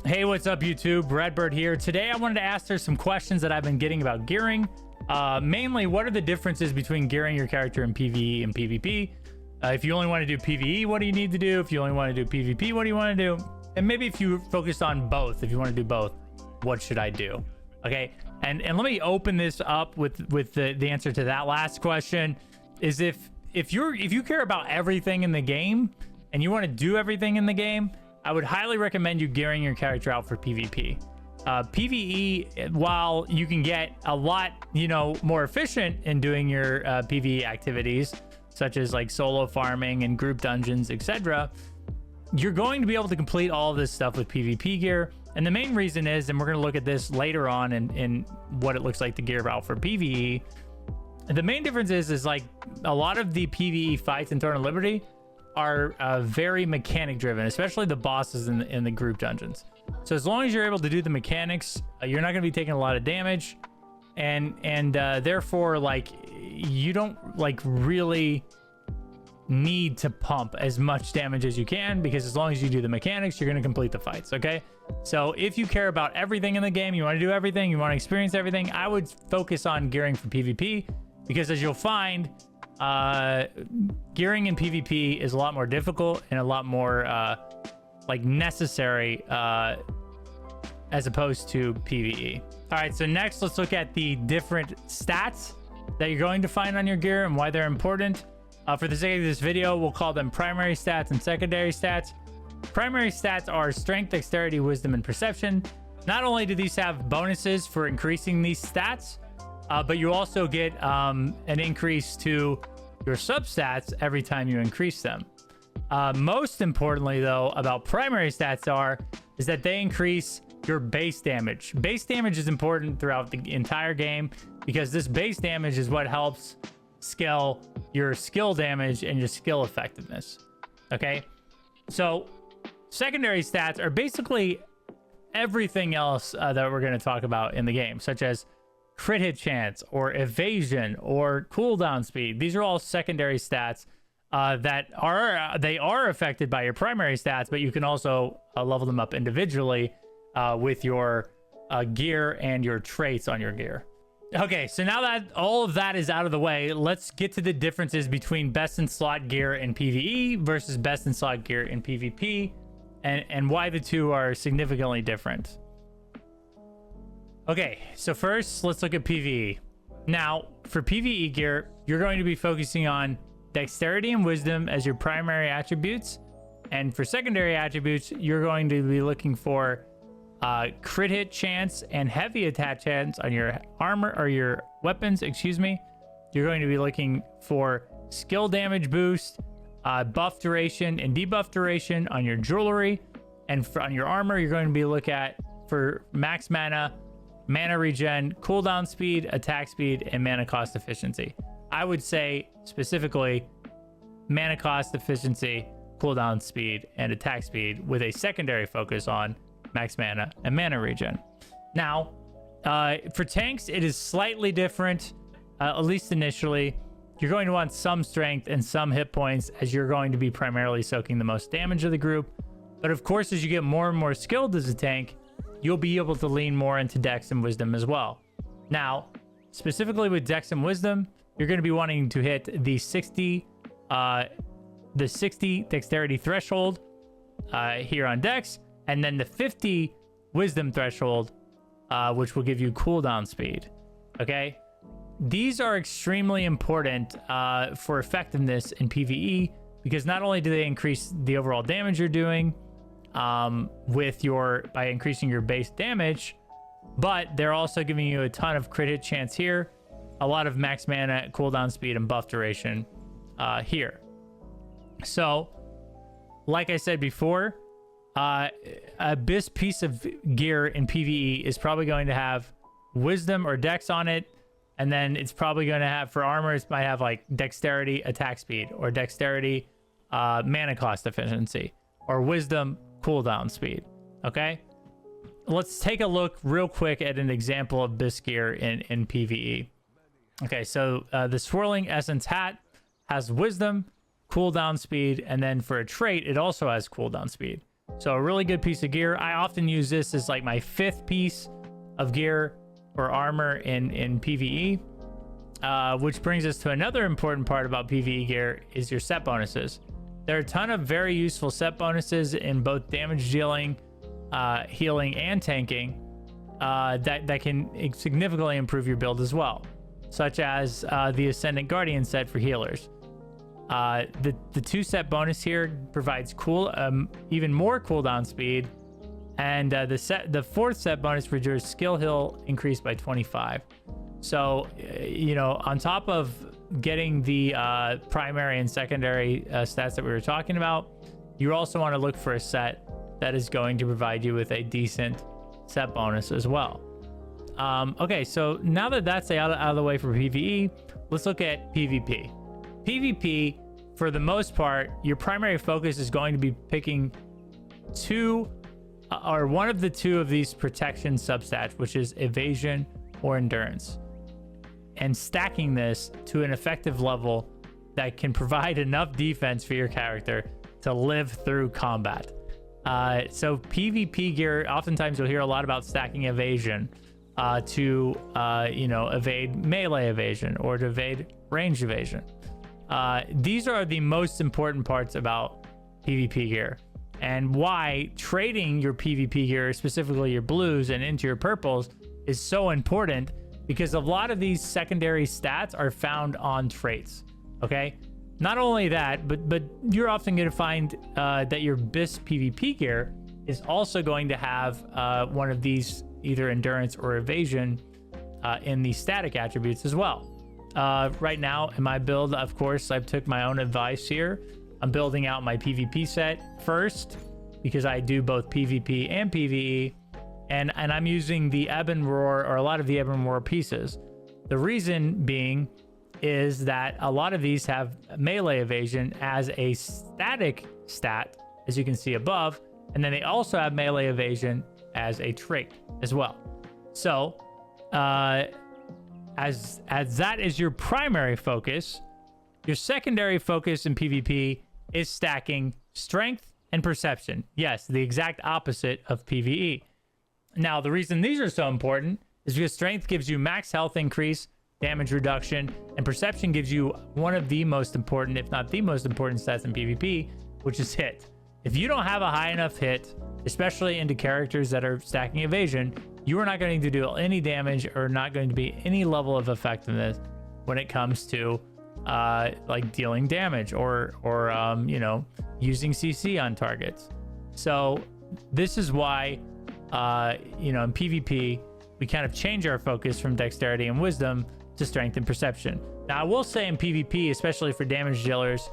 Hey, what's up YouTube? Redbird here. Today I wanted to answer some questions that I've been getting about gearing. Mainly, what are the differences between gearing your character in PvE and PvP? If you only want to do PvE, what do you need to do? If you only want to do PvP, what do you want to do? And maybe if you focus on both, if you want to do both, what should I do? Okay, and let me open this up with the answer to that last question. Is if you care about everything in the game and you want to do everything in the game, I would highly recommend you gearing your character out for PvP. PvE, while you can get a lot, more efficient in doing your PvE activities, such as like solo farming and group dungeons, etc., you're going to be able to complete all of this stuff with PvP gear. And the main reason is, and we're going to look at this later on in what it looks like to gear out for PvE. The main difference is like a lot of the PvE fights in Throne of Liberty are very mechanic driven, especially the bosses in the group dungeons. So as long as you're able to do the mechanics, you're not going to be taking a lot of damage, and therefore like you don't like really need to pump as much damage as you can, because as long as you do the mechanics, you're going to complete the fights. Okay, so if you care about everything in the game, you want to do everything, you want to experience everything, I would focus on gearing for PvP, because as you'll find, gearing in PvP is a lot more difficult and a lot more like necessary as opposed to PvE. All right, so next let's look at the different stats that you're going to find on your gear and why they're important. For the sake of this video, we'll call them primary stats and secondary stats. Primary stats are strength, dexterity, wisdom, and perception. Not only do these have bonuses for increasing these stats, but you also get an increase to your substats every time you increase them. Most importantly, though, about primary stats is that they increase your base damage. Base damage is important throughout the entire game, because this base damage is what helps scale your skill damage and your skill effectiveness. Okay, so secondary stats are basically everything else that we're going to talk about in the game, such as crit hit chance or evasion or cooldown speed. These are all secondary stats that are affected by your primary stats, but you can also level them up individually with your gear and your traits on your gear. Okay, so now that all of that is out of the way, let's get to the differences between best in slot gear in PvE versus best in slot gear in PvP, and why the two are significantly different. Okay, so first, let's look at PvE. Now, for PvE gear, you're going to be focusing on dexterity and wisdom as your primary attributes. And for secondary attributes, you're going to be looking for crit hit chance and heavy attack chance on your armor, or your weapons, excuse me. You're going to be looking for skill damage boost, buff duration and debuff duration on your jewelry. And on your armor, you're going to be looking at for max mana, mana regen, cooldown speed, attack speed, and mana cost efficiency. I would say specifically mana cost efficiency, cooldown speed, and attack speed, with a secondary focus on max mana and mana regen. Now, for tanks, it is slightly different, at least initially. You're going to want some strength and some hit points, as you're going to be primarily soaking the most damage of the group. But of course, as you get more and more skilled as a tank, you'll be able to lean more into dex and wisdom as well. Now, specifically with dex and wisdom, you're going to be wanting to hit the 60 dexterity threshold here on dex, and then the 50 wisdom threshold, which will give you cooldown speed. Okay, these are extremely important for effectiveness in PvE, because not only do they increase the overall damage you're doing by increasing your base damage, but they're also giving you a ton of crit hit chance here, a lot of max mana, cooldown speed, and buff duration here. So, like I said before, this piece of gear in PvE is probably going to have wisdom or dex on it, and then it's probably going to have, for armor, it might have like dexterity, attack speed, or dexterity, mana cost efficiency, or wisdom, cooldown speed. Okay, let's take a look real quick at an example of this gear in PvE. Okay, so the swirling essence hat has wisdom, cooldown speed, and then for a trait, it also has cooldown speed. So a really good piece of gear. I often use this as like my 5th piece of gear or armor in PvE. Which brings us to another important part about PvE gear is your set bonuses. There are a ton of very useful set bonuses in both damage dealing, healing, and tanking that can significantly improve your build as well, such as the Ascendant Guardian set for healers. The 2-set bonus here provides even more cooldown speed, and the 4th set bonus reduces skill hill increase by 25. So, you know, on top of getting the primary and secondary stats that we were talking about, you also want to look for a set that is going to provide you with a decent set bonus as well. Okay, so now that that's out of the way for PvE, let's look at PvP. PvP, for the most part, your primary focus is going to be picking one of the 2 of these protection substats, which is evasion or endurance, and stacking this to an effective level that can provide enough defense for your character to live through combat. So PvP gear, oftentimes you'll hear a lot about stacking evasion to evade melee evasion or to evade range evasion. These are the most important parts about PvP gear, and why trading your PvP gear, specifically your blues and into your purples, is so important, because a lot of these secondary stats are found on traits. Okay, not only that, but you're often going to find that your BIS PvP gear is also going to have one of these, either endurance or evasion, in the static attributes as well. Right now in my build, of course, I've took my own advice here. I'm building out my PvP set first because I do both PvP and PvE, and I'm using the Ebb and Roar, or a lot of the Ebb and Roar pieces. The reason being is that a lot of these have melee evasion as a static stat, as you can see above, and then they also have melee evasion as a trait as well. So as that is your primary focus, your secondary focus in PvP is stacking strength and perception. Yes, the exact opposite of PvE. Now, the reason these are so important is because strength gives you max health increase, damage reduction, and perception gives you one of the most important, if not the most important stats in PvP, which is hit. If you don't have a high enough hit, especially into characters that are stacking evasion, you are not going to do any damage or not going to be any level of effectiveness when it comes to like dealing damage or using CC on targets. So this is why in PvP we kind of change our focus from dexterity and wisdom to strength and perception. Now, I will say in PvP, especially for damage dealers,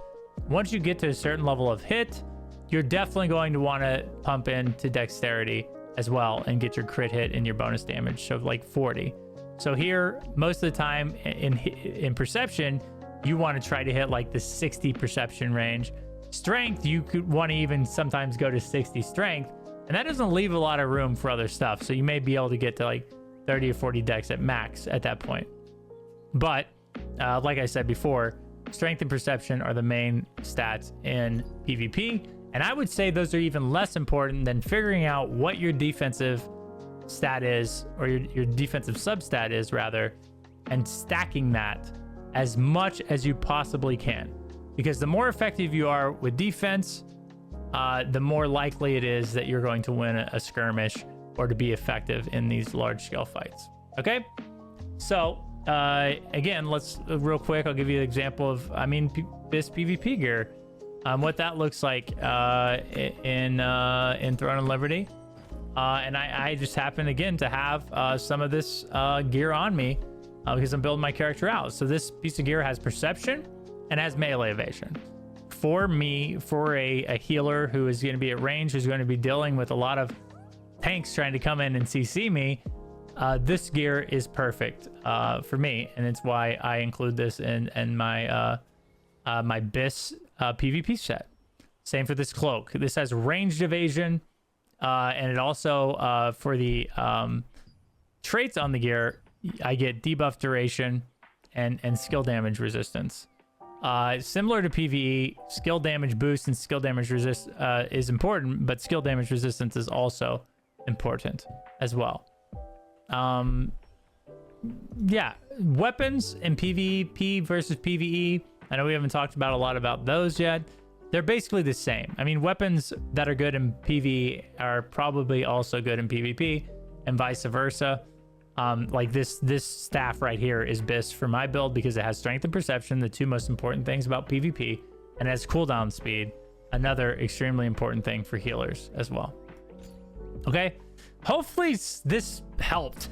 once you get to a certain level of hit, you're definitely going to want to pump into dexterity as well and get your crit hit and your bonus damage, so like 40. So here, most of the time in perception, you want to try to hit like the 60 perception range. Strength, you could want to even sometimes go to 60 strength, and that doesn't leave a lot of room for other stuff. So you may be able to get to like 30 or 40 dex at max at that point. But like I said before, strength and perception are the main stats in PvP. And I would say those are even less important than figuring out what your defensive stat is, or your defensive substat is rather, and stacking that as much as you possibly can. Because the more effective you are with defense, the more likely it is that you're going to win a skirmish or to be effective in these large scale fights. Okay? So again, let's real quick, I'll give you an example of, this PvP gear. What that looks like in Throne of Liberty. And I just happen again to have some of this gear on me because I'm building my character out. So this piece of gear has perception and has melee evasion. For me, for a healer who is going to be at range, who's going to be dealing with a lot of tanks trying to come in and CC me, this gear is perfect for me, and it's why I include this in my my BIS PvP set. Same for this cloak. This has ranged evasion, and it also for the traits on the gear, I get debuff duration and skill damage resistance. Similar to PVE, skill damage boost and skill damage resist is important, but skill damage resistance is also important as well. Yeah, weapons in PvP versus PvE. I know we haven't talked about a lot about those yet. They're basically the same. I mean, weapons that are good in PvE are probably also good in PvP, and vice versa. Like this staff right here is best for my build because it has strength and perception, the two most important things about PvP, and it has cooldown speed, another extremely important thing for healers as well. Okay, hopefully this helped.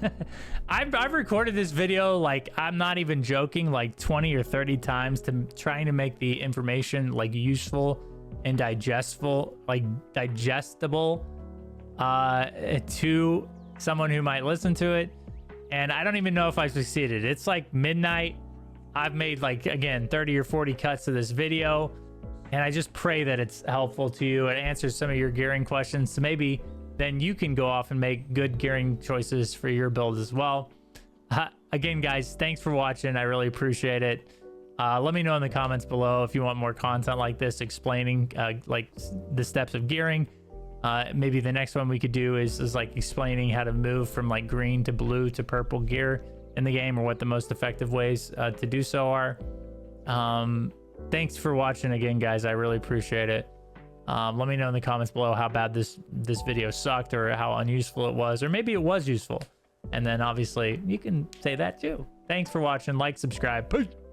I've recorded this video, like, I'm not even joking, like 20 or 30 times to trying to make the information like useful and digestible to someone who might listen to it. And I don't even know if I succeeded. It's like midnight. I've made, like, again, 30 or 40 cuts to this video, and I just pray that it's helpful to you. It answers some of your gearing questions, so maybe then you can go off and make good gearing choices for your build as well. Again, guys, thanks for watching. I really appreciate it. Let me know in the comments below if you want more content like this, explaining like the steps of gearing. Maybe the next one we could do is like explaining how to move from like green to blue to purple gear in the game, or what the most effective ways to do so are. Thanks for watching again, guys. I really appreciate it. Let me know in the comments below how bad this video sucked, or how unuseful it was, or maybe it was useful. And then obviously you can say that too. Thanks for watching. Like, subscribe. Peace.